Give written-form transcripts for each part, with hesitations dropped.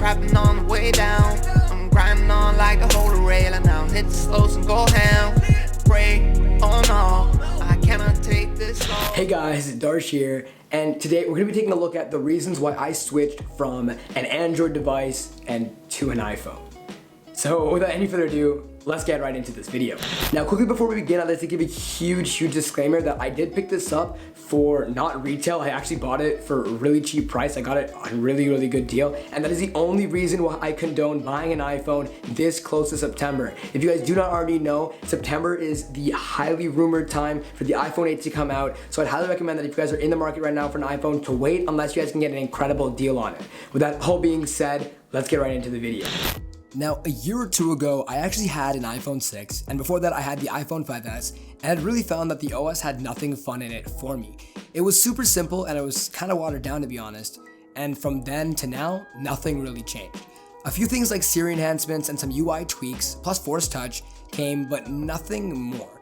trapping on the way down. I'm grinding on like the holy rail, and now hit the slows and go ham. Pray, oh no, I cannot take this long. Hey guys, Darsh here, and today we're going to be taking a look at the reasons why I switched from an Android device and to an iPhone. So without any further ado, let's get right into this video. Now quickly before we begin, I'd like to give a huge disclaimer that I did pick this up for not retail. I actually bought it for a really cheap price. I got it on a really good deal, and that is the only reason why I condone buying an iPhone this close to September. If you guys do not already know, September is the highly rumored time for the iPhone 8 to come out, so I'd highly recommend that if you guys are in the market right now for an iPhone to wait unless you guys can get an incredible deal on it. With that all being said, let's get right into the video. Now, a year or two ago, I actually had an iPhone 6, and before that I had the iPhone 5S, and I'd really found that the OS had nothing fun in it for me. It was super simple, and it was kind of watered down, to be honest, and from then to now, nothing really changed. A few things like Siri enhancements and some UI tweaks, plus Force Touch, came, but nothing more.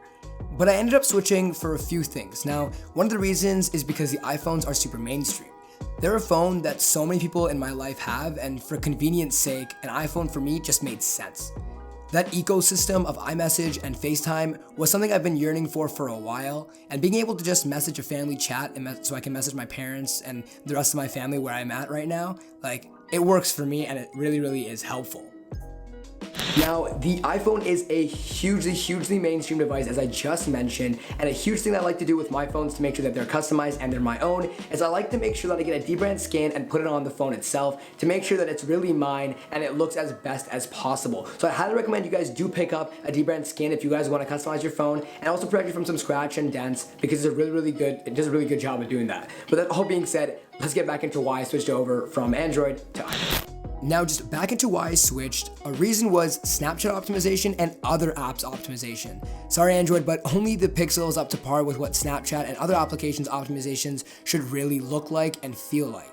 But I ended up switching for a few things. Now, one of the reasons is because the iPhones are super mainstream. They're a phone that so many people in my life have, and for convenience sake, an iPhone for me just made sense. That ecosystem of iMessage and FaceTime was something I've been yearning for a while, and being able to just message a family chat so I can message my parents and the rest of my family where I'm at right now, like, it works for me and it really is helpful. Now, the iPhone is a hugely mainstream device, as I just mentioned, and a huge thing that I like to do with my phones to make sure that they're customized and they're my own is I like to make sure that I get a dbrand scan and put it on the phone itself to make sure that it's really mine and it looks as best as possible. So I highly recommend you guys do pick up a dbrand scan if you guys want to customize your phone and also protect you from some scratch and dents, because it does a really good job of doing that. But that all being said, let's get back into why I switched over from Android to iPhone. Now, just back into why I switched, a reason was Snapchat optimization and other apps optimization. Sorry Android, but only the Pixel is up to par with what Snapchat and other applications optimizations should really look like and feel like.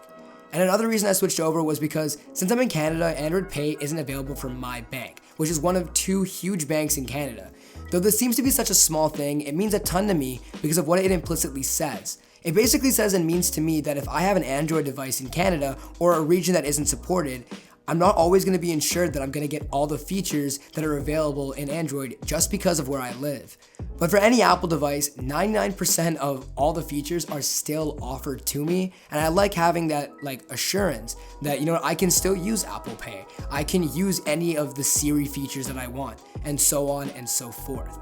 And another reason I switched over was because since I'm in Canada, Android Pay isn't available from my bank, which is one of two huge banks in Canada. Though this seems to be such a small thing, it means a ton to me because of what it implicitly says. It basically says and means to me that if I have an Android device in Canada or a region that isn't supported, I'm not always going to be ensured that I'm going to get all the features that are available in Android just because of where I live. But for any Apple device, 99% of all the features are still offered to me, and I like having that assurance that, you know, I can still use Apple Pay. I can use any of the Siri features that I want, and so on and so forth.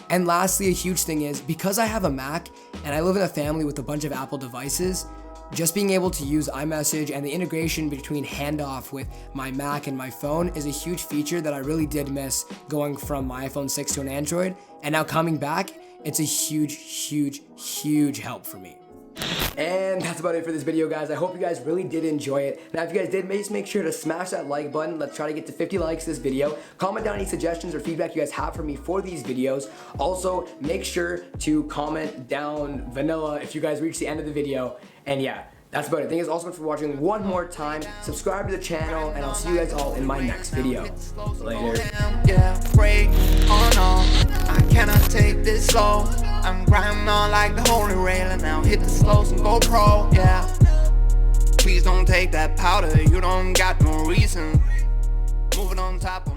And lastly, a huge thing is, because I have a Mac and I live in a family with a bunch of Apple devices, just being able to use iMessage and the integration between handoff with my Mac and my phone is a huge feature that I really did miss going from my iPhone 6 to an Android. And now coming back, it's a huge help for me. And that's about it for this video, guys. I hope you guys really did enjoy it. Now, if you guys did, just make sure to smash that like button. Let's try to get to 50 likes this video. Comment down any suggestions or feedback you guys have for me for these videos. Also, make sure to comment down vanilla if you guys reach the end of the video. And yeah, that's about it. Thank you guys also much for watching one more time. Subscribe to the channel, and I'll see you guys all in my next video. Later. Yeah, pray, oh no, I cannot take this slow. I'm grinding on like the holy rail, and now hit the slows and go pro. Yeah, please don't take that powder. You don't got no reason. Moving on top of